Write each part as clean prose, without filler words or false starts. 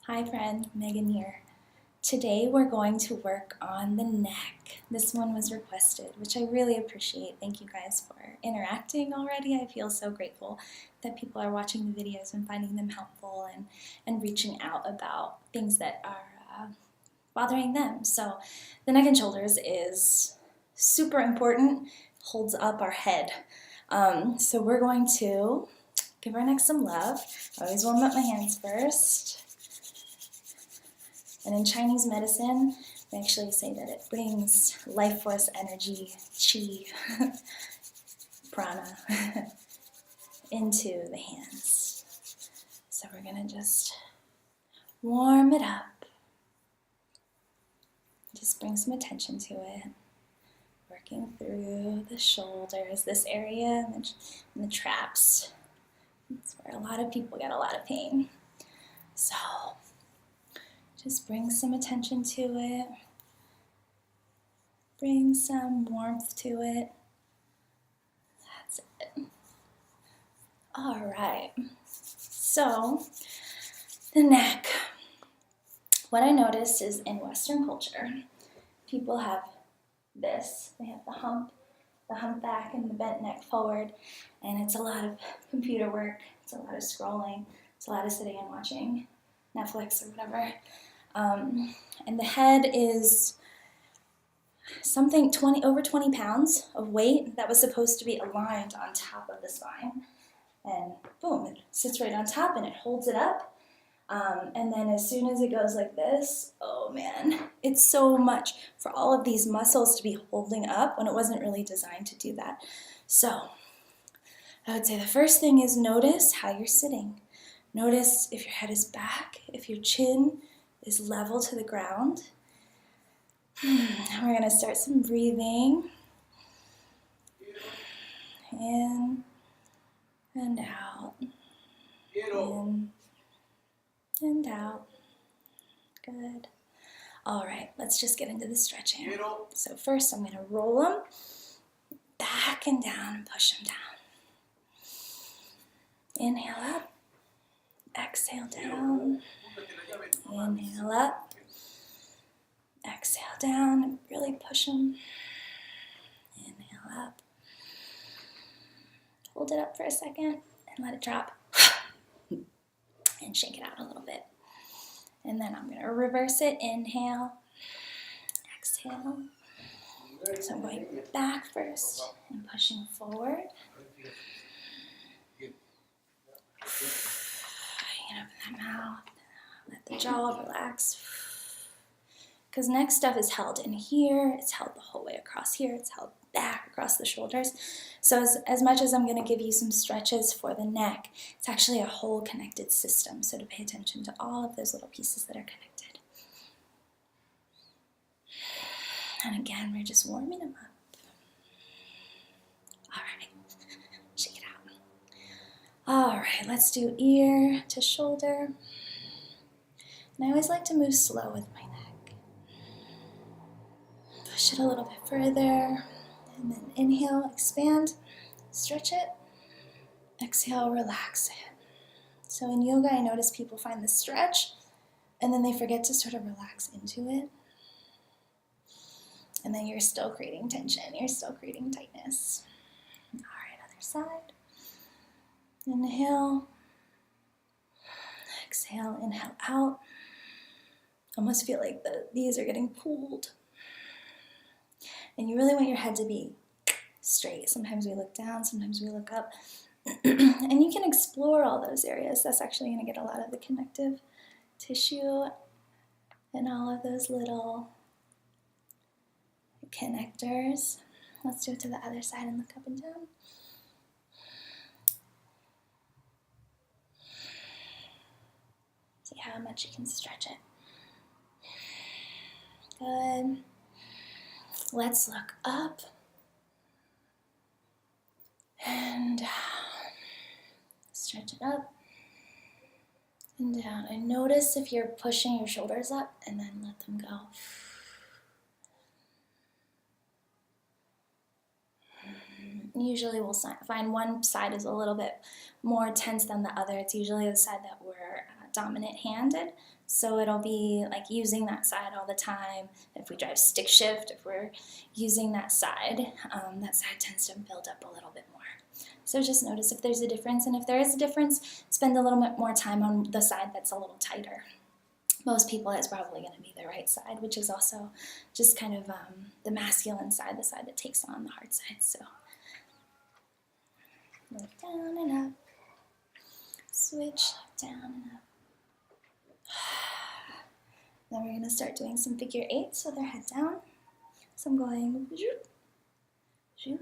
Hi friend, Megan here. Today we're going to work on the neck. This one was requested, which I really appreciate. Thank you guys for interacting already. I feel so grateful that people are watching the videos and finding them helpful and reaching out about things that are bothering them. So the neck and shoulders is super important, holds up our head. So we're going to give our neck some love. I always warm up my hands first. And in Chinese medicine, they actually say that it brings life force, energy, qi, prana into the hands. So we're going to just warm it up. Just bring some attention to it. Working through the shoulders, this area, and the traps. That's where a lot of people get a lot of pain. So just bring some attention to it. Bring some warmth to it. That's it. All right. So the neck. What I noticed is in Western culture, people have this. They have the humpback and the bent neck forward, and it's a lot of computer work. It's a lot of scrolling. It's a lot of sitting and watching Netflix or whatever. And the head is something over 20 pounds of weight that was supposed to be aligned on top of the spine. And boom, it sits right on top and it holds it up. And then as soon as it goes like this, oh man, it's so much for all of these muscles to be holding up when it wasn't really designed to do that. So I would say the first thing is notice how you're sitting. Notice if your head is back, if your chin is level to the ground. We're going to start some breathing. In and out. In and out. Good. All right, let's just get into the stretching. So first I'm going to roll them back and down and push them down. Inhale up. Exhale down. Inhale up. Exhale down and really push them. Inhale up. Hold it up for a second and let it drop. And shake it out a little bit. And then I'm going to reverse it. Inhale. Exhale. So I'm going back first and pushing forward. Open that mouth. Let the jaw relax. Because next stuff is held in here, it's held the whole way across here, it's held back across the shoulders. So as much as I'm going to give you some stretches for the neck, it's actually a whole connected system. So to pay attention to all of those little pieces that are connected. And again, we're just warming them up. All right, shake it out. All right, let's do ear to shoulder. And I always like to move slow with my neck. Push it a little bit further, and then inhale, expand, stretch it, exhale, relax it. So in yoga, I notice people find the stretch, and then they forget to sort of relax into it. And then you're still creating tension, you're still creating tightness. All right, other side. Inhale, exhale, inhale out. Almost feel like these are getting pulled. And you really want your head to be straight. Sometimes we look down, sometimes we look up. And you can explore all those areas. That's actually going to get a lot of the connective tissue and all of those little connectors. Let's do it to the other side and look up and down. See how much you can stretch it. Good. Let's look up and down. Stretch it up and down. And notice if you're pushing your shoulders up and then let them go. Usually we'll find one side is a little bit more tense than the other. It's usually the side that we're dominant-handed, so it'll be like using that side all the time. If we drive stick shift, if we're using that side tends to build up a little bit more. So just notice if there's a difference, and if there is a difference, spend a little bit more time on the side that's a little tighter. Most people, it's probably going to be the right side, which is also just kind of the masculine side, the side that takes on the hard side. So look down and up, switch down and up. Then we're going to start doing some figure eights with our head down. So I'm going zoop, zoop,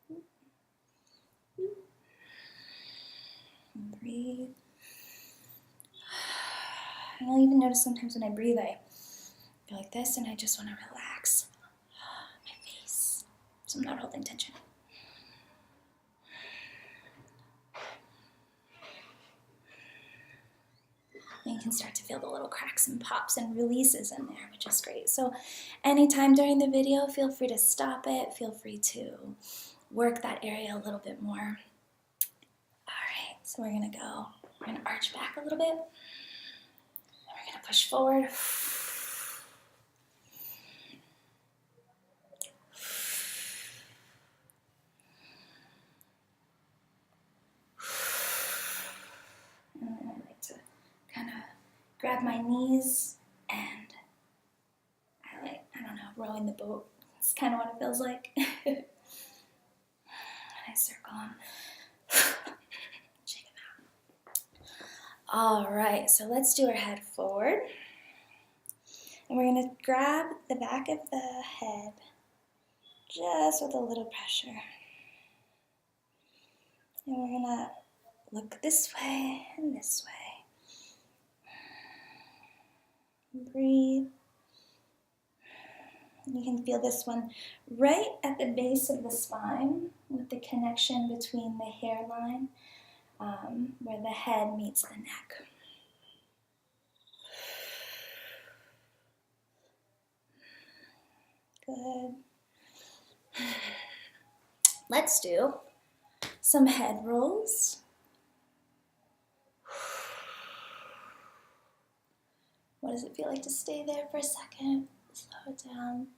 zoop. Breathe. And I'll even notice sometimes when I breathe, I go like this, and I just want to relax my face, so I'm not holding tension. And you can start to feel the little cracks and pops and releases in there, which is great. So anytime during the video, feel free to stop it. Feel free to work that area a little bit more. All right, so we're going to arch back a little bit. And we're going to push forward. Grab my knees, and I don't know, rowing the boat. It's kind of what it feels like. And I circle them. Shake them out. All right, so let's do our head forward. And we're going to grab the back of the head just with a little pressure. And we're going to look this way and this way. Breathe. You can feel this one right at the base of the spine with the connection between the hairline where the head meets the neck. Good. Let's do some head rolls. What does it feel like to stay there for a second? Slow it down.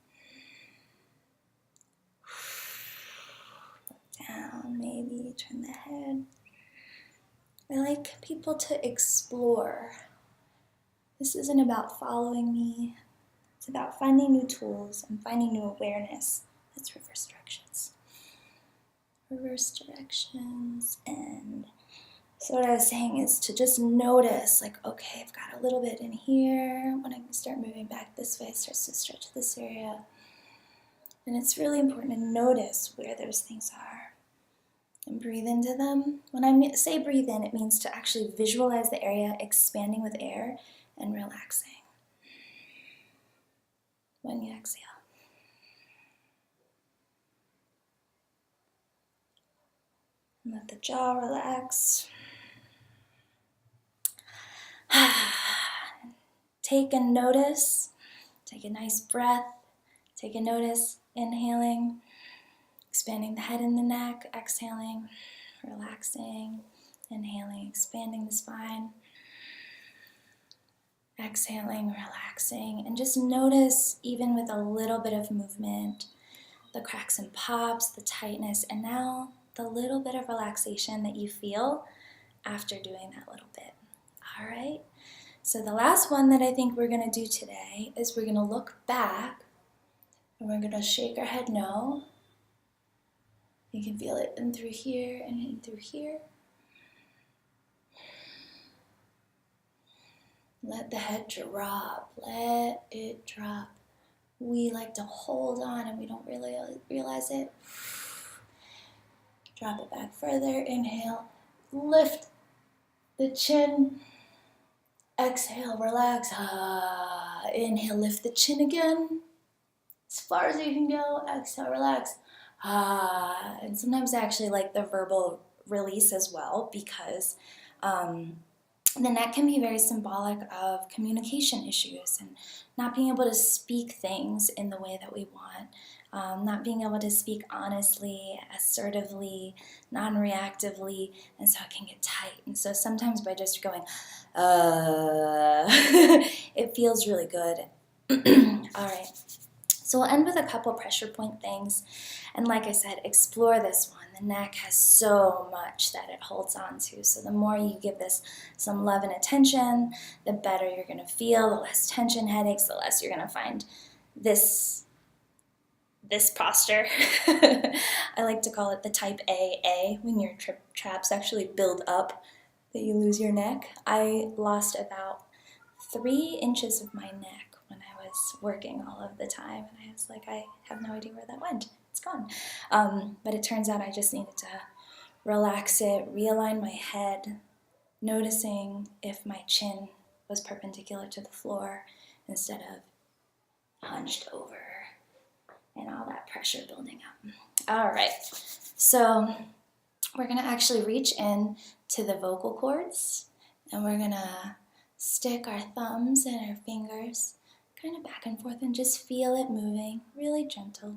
Look down, maybe turn the head. I like people to explore. This isn't about following me. It's about finding new tools and finding new awareness. That's reverse directions. Reverse directions. And so what I was saying is to just notice, like, okay, I've got a little bit in here. When I start moving back this way, it starts to stretch this area. And it's really important to notice where those things are and breathe into them. When I say breathe in, it means to actually visualize the area expanding with air and relaxing. When you exhale. And let the jaw relax. Take a notice. Take a nice breath. Take a notice. Inhaling. Expanding the head and the neck. Exhaling. Relaxing. Inhaling. Expanding the spine. Exhaling. Relaxing. And just notice, even with a little bit of movement, the cracks and pops, the tightness, and now the little bit of relaxation that you feel after doing that little bit. All right, so the last one that I think we're going to do today is we're going to look back and we're going to shake our head no. You can feel it in through here and in through here. Let the head drop. Let it drop. We like to hold on and we don't really realize it. Drop it back further. Inhale. Lift the chin. Exhale, relax. Inhale, lift the chin again. As far as you can go. Exhale, relax. And sometimes I actually like the verbal release as well because The neck can be very symbolic of communication issues and not being able to speak things in the way that we want, not being able to speak honestly, assertively, non-reactively, and so it can get tight. And so sometimes by just going, it feels really good. All right. So we'll end with a couple pressure point things. And like I said, explore this one. The neck has so much that it holds on to. So the more you give this some love and attention, the better you're going to feel, the less tension, headaches, the less you're going to find this posture. I like to call it the type AA, when your traps actually build up that you lose your neck. I lost about 3 inches of my neck when I was working all of the time, and I was like, I have no idea where that went. It's gone. But it turns out I just needed to relax it, realign my head, noticing if my chin was perpendicular to the floor instead of hunched over and all that pressure building up. All right, so we're gonna actually reach in to the vocal cords, and we're gonna stick our thumbs and our fingers kind of back and forth and just feel it moving, really gentle.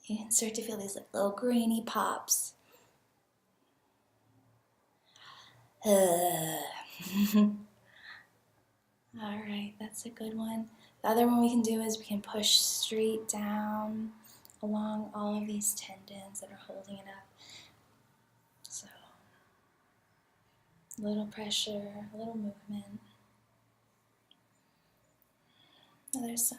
You can start to feel these like little grainy pops. All right, that's a good one. The other one we can do is we can push straight down along all of these tendons that are holding it up. So, a little pressure, a little movement. Other side.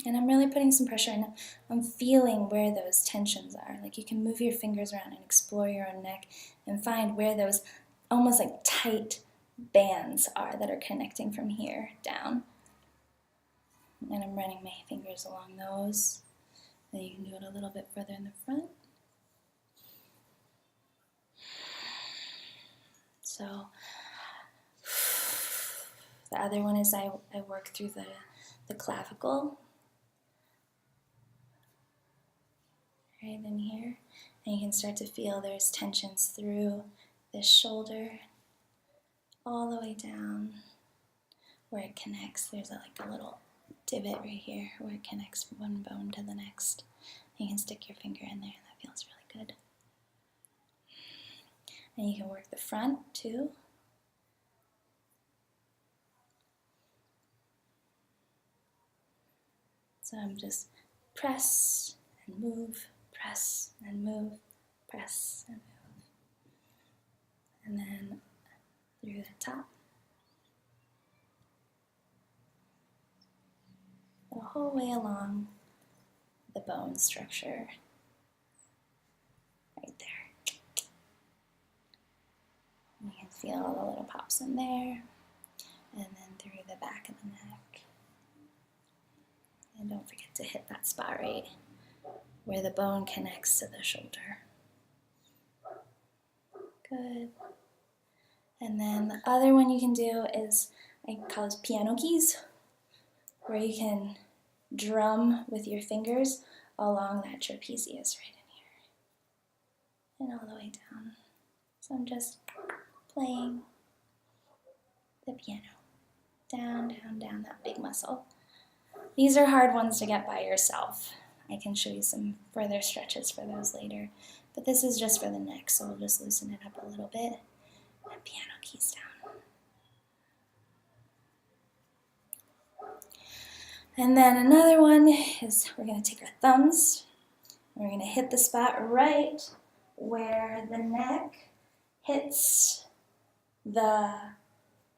And I'm really putting some pressure in. I'm feeling where those tensions are. Like you can move your fingers around and explore your own neck and find where those almost like tight bands are that are connecting from here down. And I'm running my fingers along those. Then you can do it a little bit further in the front. So the other one is I work through the clavicle. Right in here. And you can start to feel there's tensions through this shoulder all the way down where it connects. There's like a little divot right here where it connects one bone to the next. You can stick your finger in there and that feels really good. And you can work the front too. So I'm just press and move, press and move, press and move. And then through the top. The whole way along the bone structure. Right there. You can feel all the little pops in there. And then through the back of the neck. And don't forget to hit that spot right where the bone connects to the shoulder. Good. And then the other one you can do is, I call it piano keys, where you can drum with your fingers along that trapezius right in here. And all the way down. So I'm just playing the piano. Down, down, down, that big muscle. These are hard ones to get by yourself. I can show you some further stretches for those later. But this is just for the neck, so we'll just loosen it up a little bit. And piano keys down. And then another one is we're going to take our thumbs. And we're going to hit the spot right where the neck hits the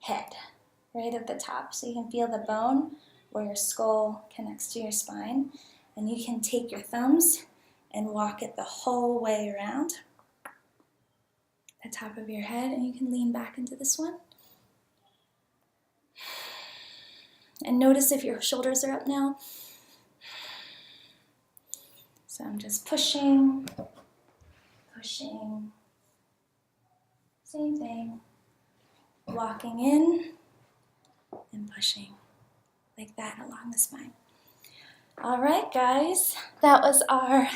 head, right at the top. So you can feel the bone where your skull connects to your spine. And you can take your thumbs and walk it the whole way around the top of your head, and you can lean back into this one. And notice if your shoulders are up now. So I'm just pushing, pushing, same thing, walking in and pushing like that along the spine. All right, guys, that was our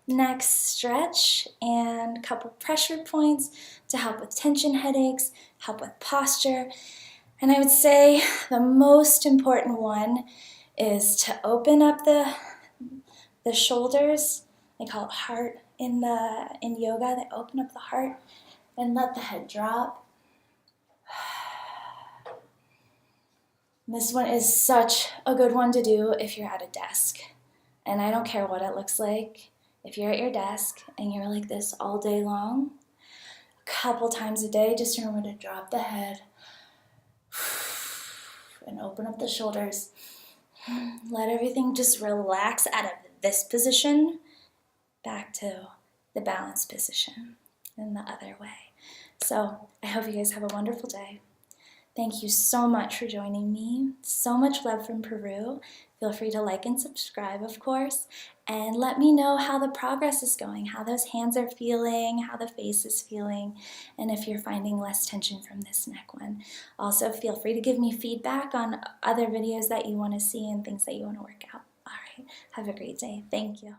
neck stretch and a couple pressure points to help with tension headaches, help with posture. And I would say the most important one is to open up the shoulders. They call it heart in yoga. They open up the heart and let the head drop. This one is such a good one to do if you're at a desk. And I don't care what it looks like. If you're at your desk and you're like this all day long, a couple times a day, just remember to drop the head and open up the shoulders. Let everything just relax out of this position back to the balanced position and the other way. So I hope you guys have a wonderful day. Thank you so much for joining me. So much love from Peru. Feel free to like and subscribe, of course, and let me know how the progress is going, how those hands are feeling, how the face is feeling, and if you're finding less tension from this neck one. Also, feel free to give me feedback on other videos that you want to see and things that you want to work out. All right, have a great day. Thank you.